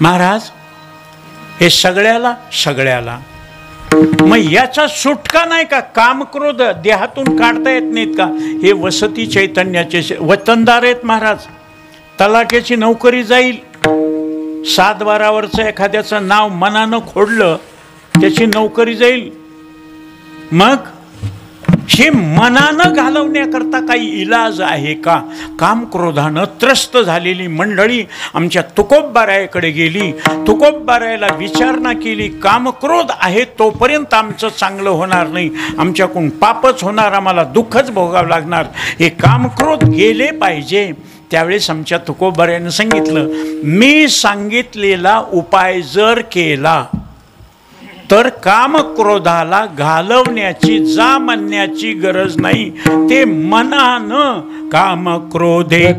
महाराज हे सगळ्याला मग याचा सुटका नाही का? काम क्रोध देहातून काढता येत नाहीत का? हे वसती चैतन्याचे वतनदार आहेत महाराज. तलाट्याची नोकरी जाईल, 7-12 एखाद्याचं नाव मनानं खोडलं त्याची नोकरी जाईल. मग हे मनानं घालवण्याकरता काही इलाज आहे का? काम क्रोधानं त्रस्त झालेली मंडळी आमच्या तुकोबरायाकडे गेली. तुकोबरायाला विचारणा केली, काम क्रोध आहे तोपर्यंत आमचं चांगलं होणार नाही, आमच्याकडून पापच होणार, आम्हाला दुःखच भोगावं लागणार, हे काम क्रोध गेले पाहिजे. त्यावेळेस आमच्या तुकोबरायानं सांगितलं, मी सांगितलेला उपाय जर केला तर काम क्रोधाला घालवण्याची जा म्हणण्याची गरज नाही. ते मनानं काम क्रोधे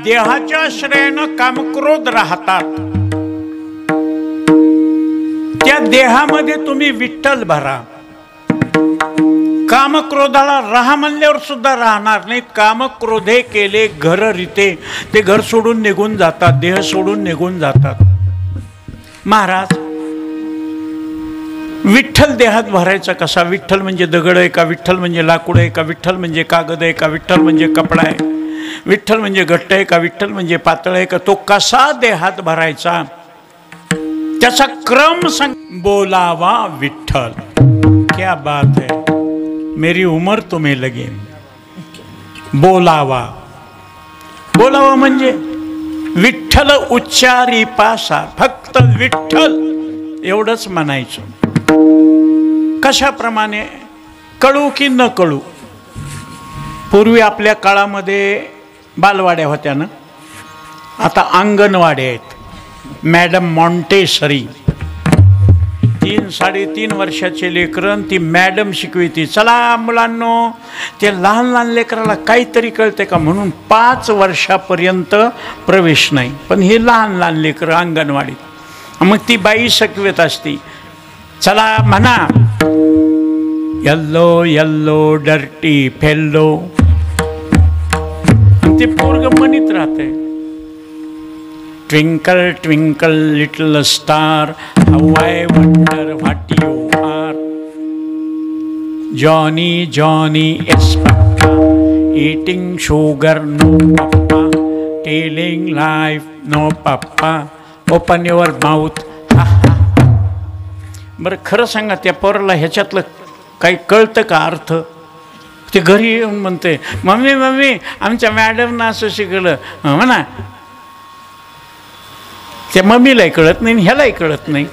देहाच्या आश्रयानं कामक्रोध राहतात त्या देहामध्ये तुम्ही विठ्ठल भरा. कामक्रोधाला राहा म्हणल्यावर सुद्धा राहणार नाहीत. कामक्रोधे केले घर रीते, ते घर सोडून निघून जातात, देह सोडून निघून जातात. महाराज विठ्ठल देहात भरायचा कसा? विठ्ठल म्हणजे दगड आहे का? विठ्ठल म्हणजे लाकूड आहे का? विठ्ठल म्हणजे कागद आहे का? विठ्ठल म्हणजे कपडा आहे? विठ्ठल म्हणजे घट्ट आहे का? विठ्ठल म्हणजे पातळ आहे का? तो कसा देहात भरायचा त्याचा क्रम सांग. बोलावा विठ्ठल. क्या बात है, मेरी उम्र तुम्हें लगे. बोलावा, बोलावा म्हणजे विठ्ठल उच्चारी पासा, फक्त विठ्ठल एवढंच म्हणायचं. कशाप्रमाणे? कळू की न कळू. पूर्वी आपल्या काळामध्ये बालवाड्या होत्या ना, आता अंगणवाड्या आहेत. मॅडम मॉन्टेसरी, 3-3.5 वर्षाचे लेकरं ती मॅडम शिकविती. चला मुलांनो, ते लहान लहान लेकराला काहीतरी कळते का म्हणून 5 वर्षापर्यंत प्रवेश नाही. पण हे लहान लहान लेकरं अंगणवाडीत, मग ती बाई शिकवत असती. चला म्हणा, येल्लो येल्लो डर्टी फेल्लो, ते पोरग म्हणत राहते. Twinkle twinkle little star, how I wonder what you are. Johnny Johnny yes papa, eating sugar no papa, telling life no papa, open your mouth. बरं खरं सांगा, त्या पोराला ह्याच्यातलं काही कळतं का अर्थ? ते घरी येऊन म्हणते, मम्मी मम्मी आमच्या मॅडमनं असं शिकवलं म्हणा. त्या मम्मीलाही कळत नाही, ह्यालाही कळत नाही.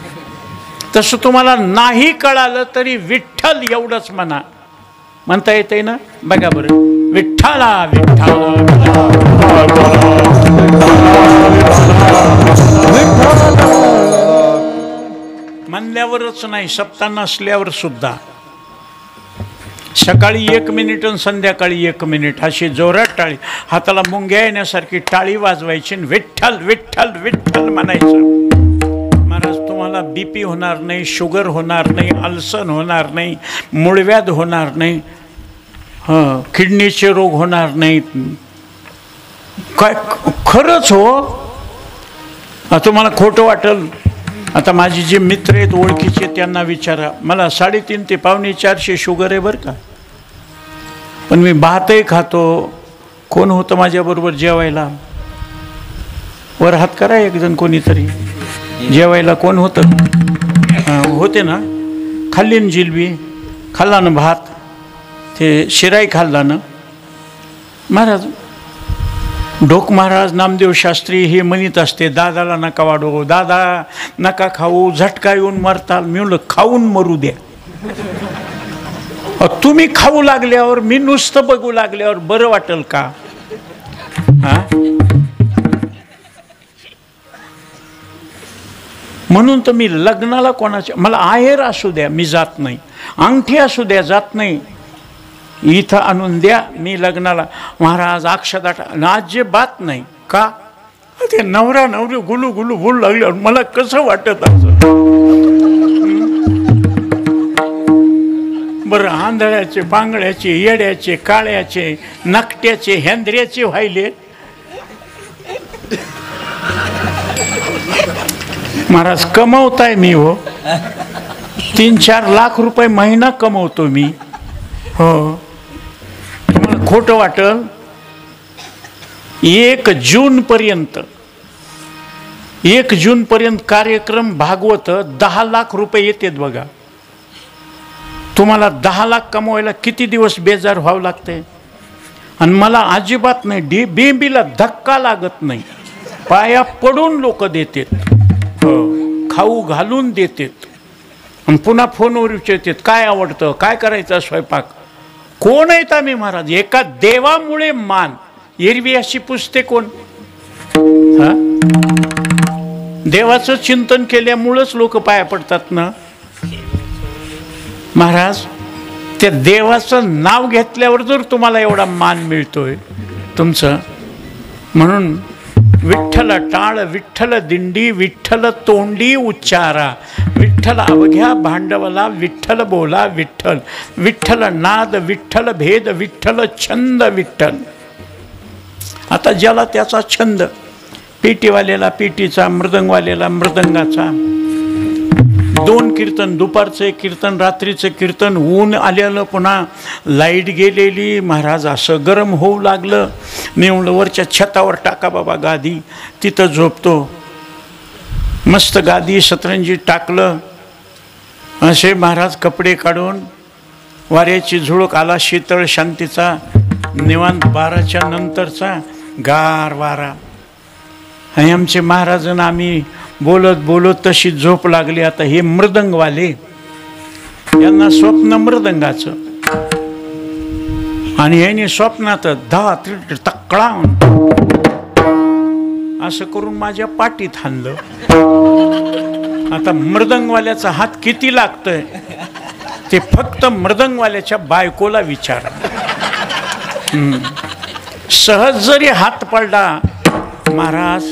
तसं तुम्हाला नाही कळालं तरी विठ्ठल एवढंच म्हणा. म्हणता येते ना? बघा बरं, विठ्ठला विठ्ठला म्हणल्यावरच नाही, सप्ताह नसल्यावर सुद्धा. सकाळी 1 मिनिट आणि संध्याकाळी 1 मिनिट अशी जोरात टाळी, हाताला मुंग्या येण्यासारखी टाळी वाजवायची, विठ्ठल विठ्ठल विठ्ठल म्हणायचं. महाराज तुम्हाला बीपी होणार नाही, शुगर होणार नाही, अल्सर होणार नाही, मूळव्याध होणार नाही, किडनीचे रोग होणार नाहीत. काय खरंच हो. तुम्हाला खोटं वाटेल, आता माझे जे मित्र आहेत ओळखीचे त्यांना विचारा, मला 3.5 ते 450 शुगर आहे बरं का, पण मी भातही खातो. कोण होतं माझ्याबरोबर जेवायला? वर हात करा एक जण कोणीतरी. जेवायला कोण होतं? होते ना. खाल्ली ना जिलबी, खाल्ला ना भात, ते शिराई खाल्ला ना. महाराज ढोक महाराज नामदेव शास्त्री हे म्हणत असते, दादाला नका वाढवू, दादा नका खाऊ, झटका येऊन मरताल. मी म्हणलं खाऊन मरू द्या. तुम्ही खाऊ लागल्यावर, मी नुसतं बघू लागल्यावर बरं वाटेल का? हा, म्हणून तर मी लग्नाला कोणाच्या, मला आहेर असू द्या मी जात नाही, अंगठी असू द्या जात नाही, इथं आणून द्या मी लग्नाला. महाराज अक्षता अजिबात नाही. का? ते नवरा नवरी गुलू गुलू बोलू लागल्यावर मला कसं वाटत असं. बरं, आंधळ्याचे, बांगड्याचे, येड्याचे, काळ्याचे, नकट्याचे, हेंद्र्याचे व्हायले. महाराज कमवताय मी हो, 3-4 लाख रुपये महिना कमवतो मी हो. तुम्हाला खोटं वाटल, 1 जून पर्यंत कार्यक्रम भागवत 10 लाख रुपये येतात बघा. तुम्हाला 10 लाख कमवायला किती दिवस बेजार व्हावं लागते? आणि मला अजिबात नाही, बेंबीला धक्का लागत नाही, पाया पडून लोक देतात, खाऊ घालून देतात, आणि पुन्हा फोनवर विचारतात काय आवडतं, काय करायचं स्वयंपाक. कोण आहेत आम्ही महाराज? एका देवामुळे मान. एरवी अशी पुसते कोण? हा, देवाचं चिंतन केल्यामुळंच लोक पाया पडतात ना महाराज. त्या देवाचं नाव घेतल्यावर जर तुम्हाला एवढा मान मिळतोय तुमचं, म्हणून विठ्ठल टाळ, विठ्ठल दिंडी, विठ्ठल तोंडी उच्चारा, विठ्ठल अवघ्या भांडवला, विठ्ठल बोला विठ्ठल, विठ्ठल नाद, विठ्ठल भेद, विठ्ठल छंद, विठ्ठल. आता ज्याला त्याचा छंद, पेटीवाल्याला पेटीचा, मृदंगवाल्याला मृदंगाचा. 2 कीर्तन, दुपारचं एक कीर्तन, रात्रीचं कीर्तन, ऊन आलेलं, पुन्हा लाईट गेलेली. महाराज असं गरम होऊ लागलं. मी म्हणलं वरच्या छतावर टाका बाबा गादी, तिथं झोपतो. मस्त गादी, सतरंजी टाकलं. असे महाराज कपडे काढून, वाऱ्याची झुळूक आला, शीतळ शांतीचा, निवांत 12च्या नंतरचा गार वारा. आणि आमचे महाराजांना आम्ही बोलत बोलत तशी झोप लागली. आता हे मृदंगवाले, यांना स्वप्न मृदंगाचं, आणि यांनी स्वप्नात 10 तक्कडा असं करून माझ्या पाठीत हाणलं. आता मृदंगवाल्याचा हात किती लागतोय ते फक्त मृदंगवाल्याच्या बायकोला विचारा. सहज जरी हात पडला महाराज,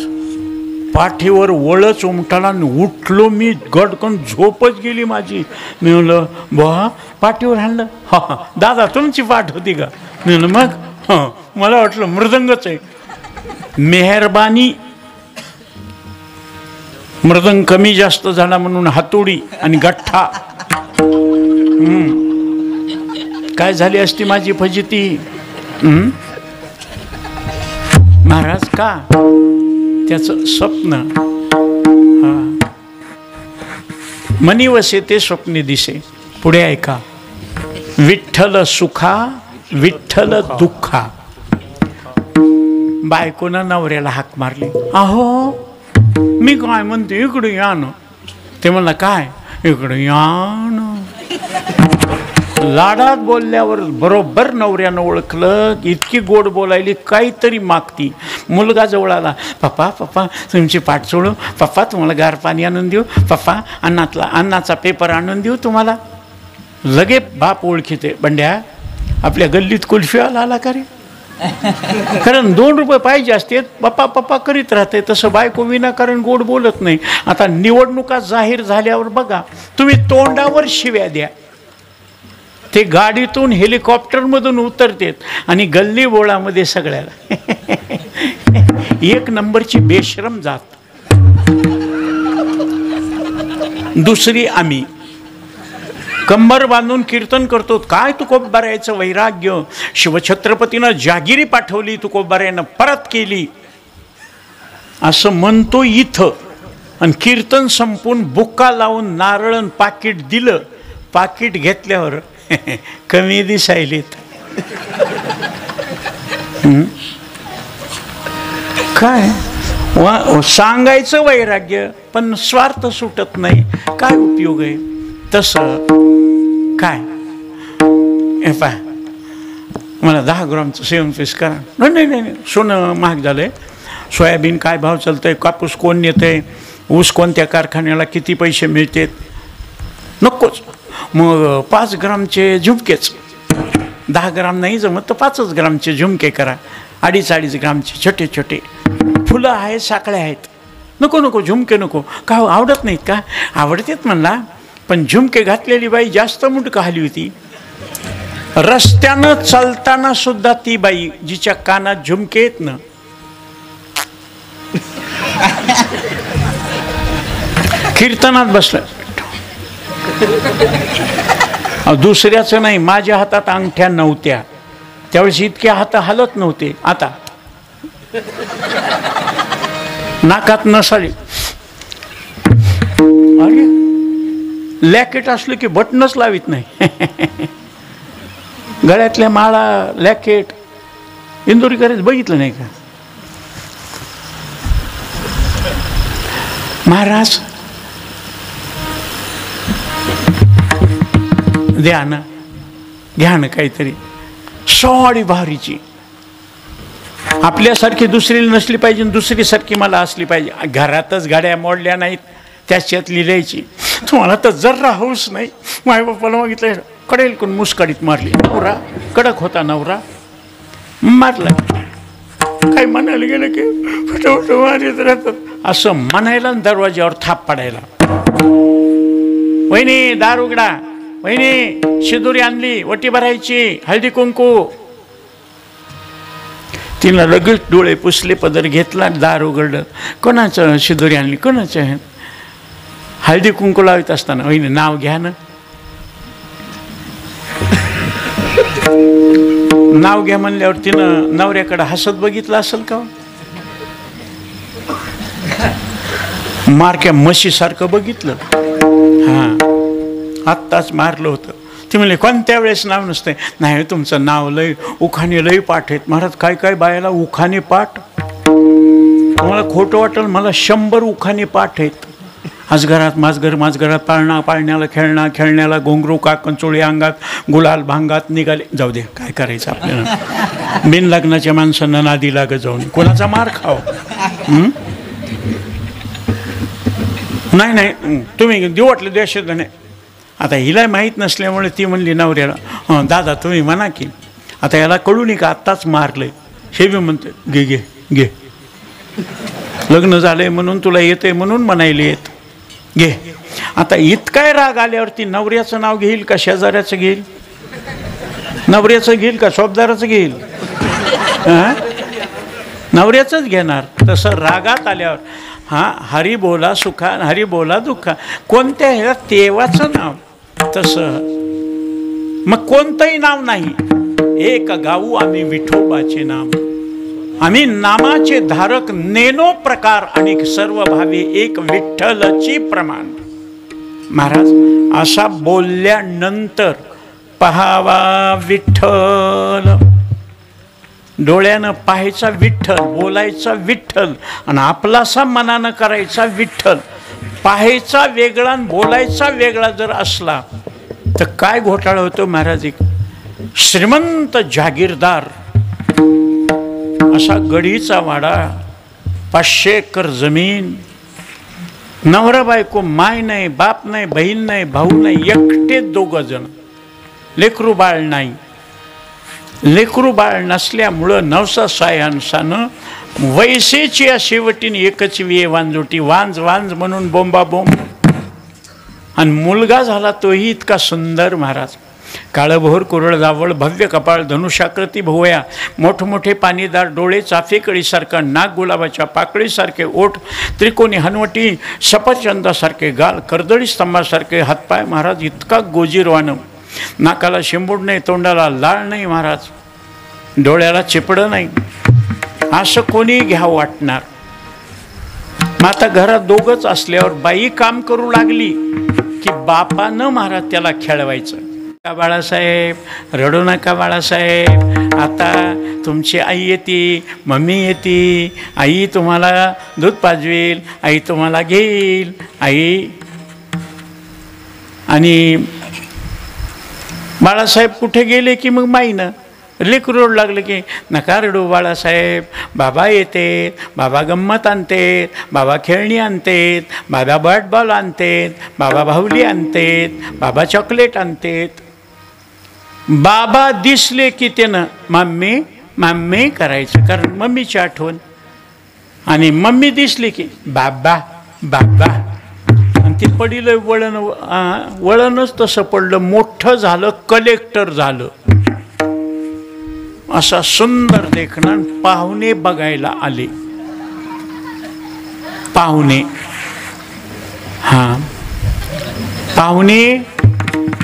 पाठीवर वळच उमटाला, उठलो मी, गडकन झोपच गेली माझी. मी म्हणलं बुवा पाठीवर हाणलं? हा, दादा तुमची पाठ होती का? मी म्हणलं मग हां, मला वाटलं मृदंगच आहे. मेहरबानी, मृदंग कमी जास्त झाला म्हणून हातोडी आणि गठ्ठा. काय झाली असती माझी फजिती महाराज. का? त्याचं स्वप्न. मनी वसे ते स्वप्ने दिसे. पुढे ऐका. विठ्ठल सुखा, विठ्ठल दुःखा. बायकोनं नवऱ्याला हाक मारली. अहो मी काय म्हणते, इकडे या ना. ते म्हणला काय? इकडे या ना. लाडात बोलल्यावर बरोबर नवऱ्यानं ओळखलं. इतकी गोड बोलायली, काहीतरी मागती. मुलगा जवळ आला. पप्पा पप्पा तुमची पाठ सोडू, पप्पा तुम्हाला गार पाणी आणून देऊ, पप्पा अन्नाचा पेपर आणून देऊ तुम्हाला. लगे बाप ओळखीते. बंड्या आपल्या गल्लीत कुल्फीवाला आला का रे? कारण 2 रुपये पाहिजे असते, पप्पा पप्पा करीत राहते. तसं बायको विनाकारण गोड बोलत नाही. आता निवडणुका जाहीर झाल्यावर बघा, तुम्ही तोंडावर शिव्या द्या, ते गाडीतून हेलिकॉप्टरमधून उतरतेत आणि गल्ली बोळामध्ये सगळ्याला 1 नंबरची बेशरम जात. दुसरी आम्ही कंबर बांधून कीर्तन करतो. काय तुकोबारायचं वैराग्य. शिवछत्रपतीनं जागिरी पाठवली, तुकोबारायनं परत केली असं म्हणतो इथं. आणि कीर्तन संपून बुक्का लावून नारळन पाकिट दिलं. पाकिट घेतल्यावर कमी दिसायलेत. काय सांगायचं वैराग्य पण स्वार्थ सुटत नाही. काय उपयोग आहे. तसं काय पहा, मला 10 ग्रामचं 7 पीस करा. नाही नाही नाही, सोनं महाग झालंय. सोयाबीन काय भाव चालतंय, कापूस कोण नेतंय, ऊस कोणत्या कारखान्याला किती पैसे मिळतात, नकोच. मग 5 ग्रामचे झुमकेच. 10 ग्राम नाही जमत तर 5 ग्रामचे झुमके करा. 2.5 ग्रामचे छोटे छोटे फुलं आहेत, साखळ्या आहेत. नको नको झुमके नको. का आवडत नाहीत का. आवडतेत म्हणला, पण झुमके घातलेली बाई जास्त मुंडकं हली होती. रस्त्यानं चालताना सुद्धा ती बाई जिच्या कानात झुमके येत ना, कीर्तनात बसलं. दुसऱ्याचं नाही, माझ्या हातात अंगठ्या नव्हत्या त्यावेळेस, इतके हात हलत नव्हते. आता नाकात नसाली. अरे लॅकेट असलं की बटनच लावित नाही. गळ्यातल्या माळा, लॅकेट इंदोरीकरच बघितलं नाही का. महाराज द्या ना, घ्या ना काहीतरी. साडी भारीची, आपल्यासारखी दुसरीला नसली पाहिजे, दुसरीसारखी मला असली पाहिजे. घरातच गाड्या मोडल्या नाहीत, त्याच्यात लिहायची. तुम्हाला तर जरा हौस नाही. मायबापाला मागितलं, कडेल कोण मुसकाडीत मारली. नवरा कडक होता, नवरा मारला. काही म्हणायला गेलं की फटोफट मारित राहतात. असं म्हणायला दरवाज्यावर थाप पाडायला. वहिनी दार उघडा, वहिनी शिदुरी आणली, वटी भरायची, हळदी कुंकू. तिनं लगेच डोळे पुसले, पदर घेतला, दार उघडलं. कोणाचं शिदुरी आणली, कोणाचं आहे. हळदी कुंकू लावित असताना, वहिनी नाव घ्या ना. नाव घ्या म्हणल्यावर तिनं नवऱ्याकडे हसत बघितलं असेल का. मारक्या म्हशीसारखं बघितलं. हां, आत्ताच मारलं होतं. ती म्हणले कोणत्या वेळेस नाव नसतंय. नाही तुमचं नाव लय उखाणे लय पाठ आहेत. महाराज काय काय बायाला उखाणे पाठ. तुम्हाला खोटं वाटेल, मला 100 उखाणे पाठ आहेत. अजगरात माजगर, माजगरात पाळणा, पाळण्याला खेळणा, खेळण्याला घोंगरू, काकंचोळी अंगात, गुलाल भांगात निघाले. जाऊ दे, काय करायचं आपल्याला. बिन लग्नाच्या माणसांना नादी लागत जाऊन कोणाचा मार खाव. नाही नाही, तुम्ही देऊ वाटलं देशात नाही. आता हिला माहीत नसल्यामुळे ती म्हणली नवऱ्याला, दादा तुम्ही म्हणा की. आता याला कळू नये का आत्ताच मारलंय. हे बी म्हणते घे घे घे, लग्न झालंय म्हणून तुला येतंय म्हणून म्हणायले येत घे. आता इतकाय राग आल्यावरती नवऱ्याचं नाव घेईल का शेजाऱ्याचं घेईल, नवऱ्याचं घेईल का शोभदाराचं घेईल. नवऱ्याचंच घेणार. तसं रागात आल्यावर हरी बोला सुखा, हरी बोला दुःखा. कोणत्या ह्या देवाचं नाव. तसं मग कोणतंही नाव नाही. एक गाऊ आम्ही विठोबाचे नाम. आम्ही नामाचे धारक नेनो प्रकार आणि सर्व भावी एक विठ्ठलची प्रमाण. महाराज असा बोलल्यानंतर पहावा विठ्ठल. डोळ्यानं पाहायचा विठ्ठल, बोलायचा विठ्ठल, आणि आपलासा मनानं करायचा विठ्ठल. पाहायचा वेगळा आणि बोलायचा वेगळा जर असला तर काय घोटाळा होतो महाराज. एक श्रीमंत जागीरदार असा गढीचा वाडा, 500 एकर जमीन, नवरा बायको, माय नाही, बाप नाही, बहीण नाही, भाऊ नाही, एकटे 2 जण, लेकरू बाळ नाही. लेकरू बाळ नसल्यामुळं नवसा सायांसानं वैसेची या शेवटीने एकच विये वांजोटी, वांज वांज म्हणून बोंबा बोंब. आणि मुलगा झाला तोही इतका सुंदर महाराज. काळभोर कुरळ जावळ भव्य कपाळ धनुष्याकृती भुवया मोठमोठे पाणीदार डोळे चाफेकळीसारखं नाक गुलाबाच्या पाकळीसारखे ओठ त्रिकोणी हनवटी सफरचंदासारखे गाल कर्दळी स्तंभासारखे हातपाय महाराज इतका गोजीरवाणं नाकाला शिंबूड नाही तोंडाला लाळ नाही महाराज डोळ्याला चिपडं नाही असं कोणी घ्यावं वाटणार. मग आता घरात दोघंच असल्यावर बाई काम करू लागली की बापानं महाराज त्याला खेळवायचं. का बाळासाहेब रडू नका बाळासाहेब आता तुमची आई येते मम्मी येते आई तुम्हाला दूध पाजवेल आई तुम्हाला घेईल आई. आणि बाळासाहेब कुठे गेले की मग माईनं लेकरू रडू लागलं की नका रडू बाळासाहेब बाबा येते बाबा गंमत आणतेत बाबा खेळणी आणतेत बाबा बॅट बॉल आणतेत बाबा बाहुली आणतेत बाबा चॉकलेट आणतेत. बाबा दिसले की त्यानं मम्मी मम्मी करायचं कारण मम्मीची आठवण आणि मम्मी दिसली की बाबा बाबा आणि ती पडीलं वळणच तसं पडलं मोठं झालं कलेक्टर झालं असा सुंदर देखणं. पाहुणे बघायला आले पाहुणे हां पाहुणे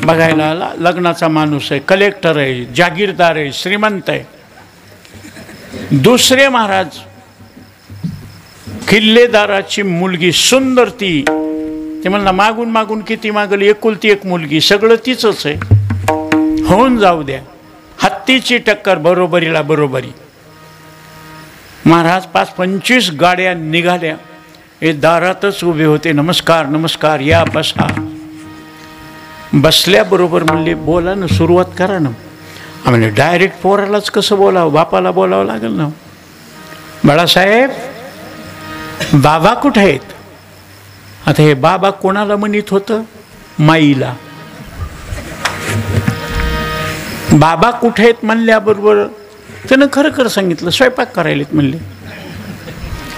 बघायला आला. लग्नाचा माणूस आहे कलेक्टर आहे जागीरदार आहे श्रीमंत आहे. दुसरे महाराज किल्लेदाराची मुलगी सुंदर ती ते म्हणला मागून मागून किती मागली एकुलती एक मुलगी सगळं तिचंच आहे होऊन जाऊ द्या. हत्तीची टक्कर बरोबरीला बरोबरी. महाराज 5-25 गाड्या निघाल्या हे दारातच उभे होते. नमस्कार नमस्कार या बसा. बसल्याबरोबर म्हणले बोला ना सुरुवात करा ना. म्हणजे डायरेक्ट पोरालाच कसं बोलावं बापाला बोलावं लागेल ना. बाळासाहेब बाबा कुठे आहेत. आता हे बाबा कोणाला म्हणत होतं माईला. बाबा कुठे आहेत म्हणल्याबरोबर त्यानं खरं खरं सांगितलं स्वयंपाक करायलेत म्हणले.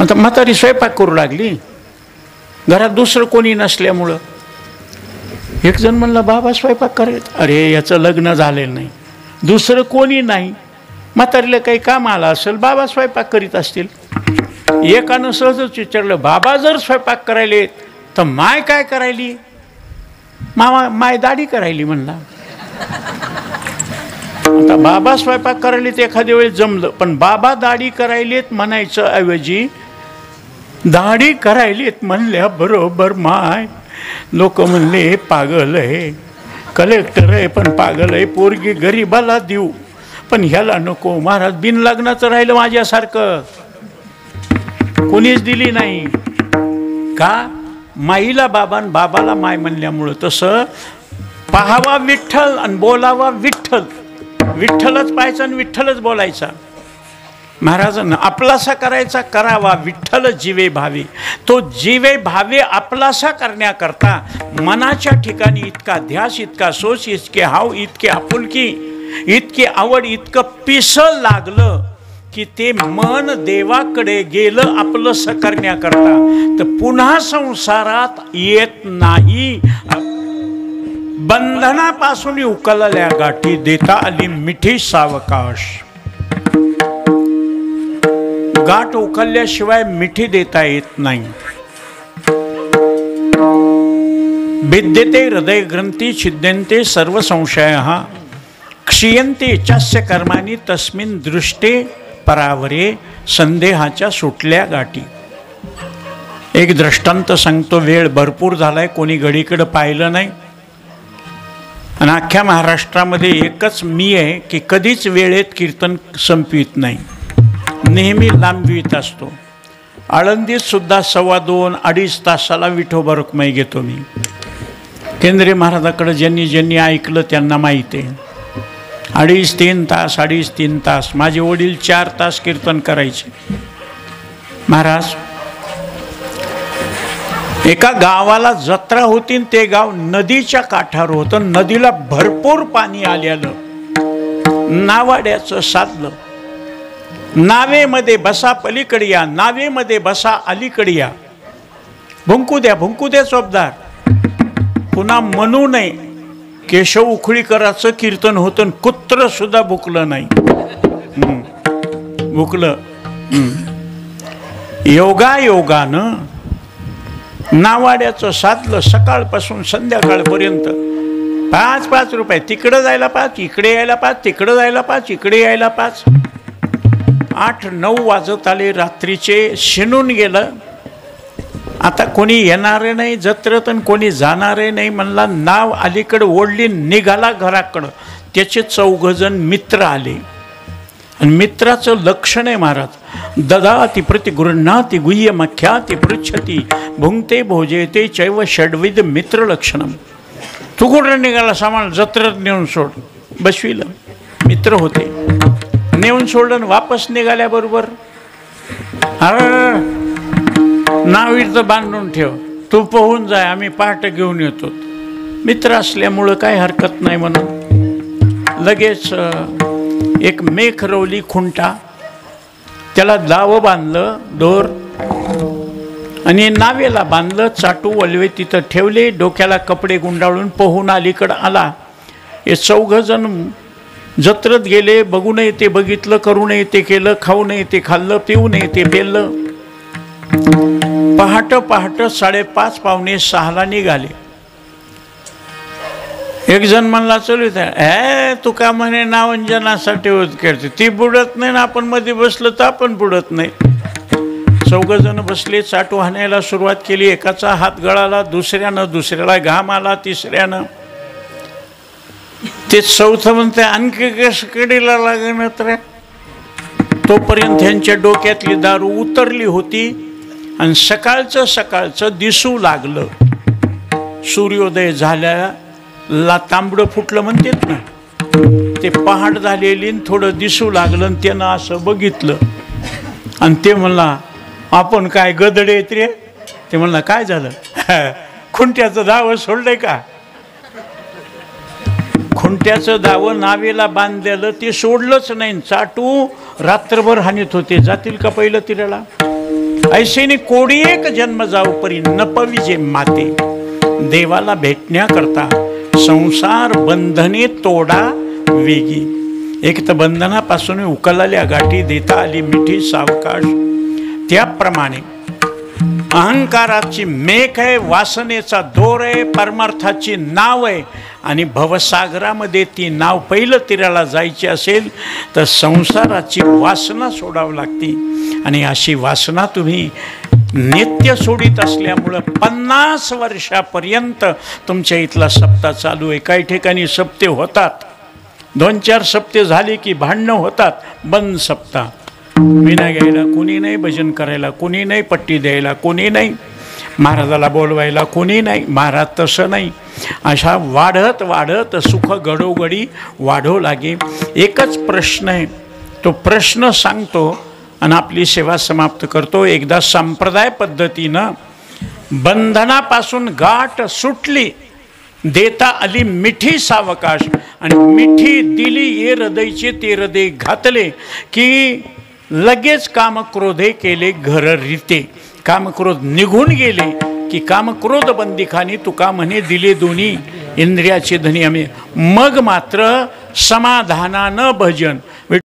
आता म्हातारी स्वयंपाक करू लागली घरात दुसरं कोणी नसल्यामुळं. एक जण म्हणला बाबा स्वयंपाक करायला. अरे याचं लग्न झालेलं नाही दुसरं कोणी नाही म्हातारीला काही काम आलं असेल बाबा स्वयंपाक करीत असतील. एकानं सहजच विचारलं बाबा जर स्वयंपाक करायले तर माय काय करायली. माय दाढी करायली म्हणला. आता बाबा स्वयंपाक करायलेत एखाद्या वेळेस जमलं पण बाबा दाढी करायलेत म्हणायचं ऐवजी दाढी करायलेत म्हणल्या बरोबर माय लोक म्हणले पागल आहे कलेक्टर आहे पण पागल आहे पोरगी गरीबाला देऊ पण ह्याला नको. महाराज बिन लग्नाचं राहिलं माझ्यासारखं कोणीच दिली नाही का माईला बाबा आणि बाबाला माय म्हणल्यामुळं. तसं पाहावा विठ्ठल आणि बोलावा विठ्ठल. विठ्ठलच पाहायचा आणि विठ्ठलच बोलायचा. महाराजांना आपलासा करायचा करावा विठ्ठल जीवे भावे. तो जीवे भावे आपलासा करण्याकरता मनाच्या ठिकाणी इतका ध्यास इतका सोच इतके हाव इतके आपुलकी इतकी आवड इतकं पिसं लागलं की ते मन देवाकडे गेलं आपलंसं करण्याकरता तर पुन्हा संसारात येत नाही. बंधनापासून उकलल्या गाठी देता आली मिठी सावकाश. गाठ उकलल्याशिवाय मिठी देता येत नाही. भिद्यते हृदय ग्रंथी छिद्यन्ते सर्व संशयः क्षीयन्ते चास्य कर्माणि तस्मिन् दृष्टे परावरे संदेहाच्या सुटल्या गाठी. एक दृष्टांत सांगतो. वेळ भरपूर झालाय कोणी घडीकडे पाहिलं नाही आणि अख्ख्या महाराष्ट्रामध्ये एकच मी आहे की कधीच वेळेत कीर्तन संपवित नाही नेहमी लांबवित असतो. आळंदीत सुद्धा 2.25-2.5 तासाला विठोबा रुक्माई घेतो मी. केंद्रीय महाराजाकडे ज्यांनी ज्यांनी ऐकलं त्यांना माहिती आहे. 2.5-3 तास 2.5-3 तास. माझे वडील 4 तास कीर्तन करायचे. महाराज एका गावाला जत्रा होती ते गाव नदीच्या काठावर होतं. नदीला भरपूर पाणी आलेलं. नावाड्याचं साधलं. नावेमध्ये बसा पलीकडे या नावेमध्ये बसा अलीकडे या. भुंकू द्या चोपदार. पुन्हा म्हणू नये केशव उखळीकराचं कीर्तन होतं, कुत्र सुद्धा भुकलं नाही. भुकलं. योगायोगानं नावाड्याचं साधलं. सकाळपासून संध्याकाळपर्यंत 5-5 रुपये. तिकडं जायला 5, इकडे यायला 5, तिकडं जायला 5, इकडे यायला 5. 8-9 वाजत आले रात्रीचे. शिनून गेलं. आता कोणी येणारे नाही जत्रेत आणि कोणी जाणारे नाही. म्हणला नाव अलीकडे ओढली, निघाला घराकडं. त्याचे 4 जण मित्र आले. आणि मित्राचं लक्षण आहे महाराज. ददाति प्रतिगृह्णाति गुह्यमख्याति पृच्छति भुंक्ते भोजयते चैव षड्विध मित्र लक्षणम. तू कुठं निघाला? सामान जत्रेत नेऊन सोड. बसविलं. मित्र होते. नेऊन सोडलं. वापस निघाल्याबरोबर नाव इथं बांधून ठेव, तू पोहून जाय, आम्ही पहाटे घेऊन येतो. मित्र असल्यामुळं काही हरकत नाही म्हणून लगेच एक मेख रवली खुंटा, त्याला दाव बांधलं दोर आणि नावेला बांधलं. चाटू वलवे तिथं ठेवले. डोक्याला कपडे गुंडाळून पोहून अलीकडं आला. हे 4 जण जत्रेत गेले. बघू नये ते बघितलं, करू नये ते केलं, खाऊ नये ते खाल्लं, पिऊ नये ते पेलं. पहाट 5:30 पावणे 6ला निघाले. एक जण म्हणला चलू तू का म्हणे नावंजनासाठी होत करते, ती बुडत नाही ना, आपण मध्ये बसलं तर आपण बुडत नाही. 4 जण बसले. चाटू हाणायला सुरुवात केली. एकाचा हात गळाला, दुसऱ्याला घाम आला, तिसऱ्यानं. ते 4थं म्हणते आणखी कसं कडीला लागणार तर. तोपर्यंत त्यांच्या डोक्यातली दारू उतरली होती आणि सकाळचं दिसू लागलं. सूर्योदय झाल्याला तांबडं फुटलं म्हणतात ना, ते पहाट झालेली थोडं दिसू लागलं. आणि त्यानं असं बघितलं आणि ते म्हणला आपण काय गदडे येत रे. ते म्हणला काय झालं? खुंट्याचं दावं सोडलंय का? खुंट्याचं दावं नावेला बांधलेलं ते सोडलंच नाही. चाटू रात्रभर हानीत होते. जातील का पहिलं तिराला? ऐसेने कोडी एक जन्म जाऊ परी न पविजे माते. देवाला भेटण्याकरता संसार बंधने तोडा वेगी. एक तर बंधनापासून उकलल्या गाठी देता आली मिठी सावकाश. त्याप्रमाणे अहंकाराची मेख आहे, वासनेचा दोर आहे, परमार्थाची नाव आहे. आणि भवसागरामध्ये ती नाव पहिलं तीराला जायची असेल तर संसाराची वासना सोडावी लागते. आणि अशी वासना तुम्ही नित्य सोडित असल्यामुळं 50 वर्षापर्यंत तुमच्या इथला सप्ताह चालू आहे. काही ठिकाणी सप्ते होतात, 2-4 सप्ते झाले की भांडणं होतात. बंद सप्ताह. विना घ्यायला कोणी नाही, भजन करायला कोणी नाही, पट्टी द्यायला कोणी नाही, महाराजाला बोलवायला कोणी नाही. महाराज तसं नाही. अशा वाढत सुख घडोघडी वाढो लागे. एकच प्रश्न आहे, तो प्रश्न सांगतो आणि आपली सेवा समाप्त करतो. एकदा संप्रदाय पद्धतीनं बंधनापासून गाठ सुटली, देता आली मिठी सावकाश. आणि मिठी दिली ये हृदयचे ते हृदय घातले की लगेच कामक्रोधे केले घर रीते. कामक्रोध निघून गेले की कामक्रोध बंदिखानी तुका म्हणे दिले दोन्ही इंद्रियाचे धनी आम्ही. मग मात्र समाधानानं भजन.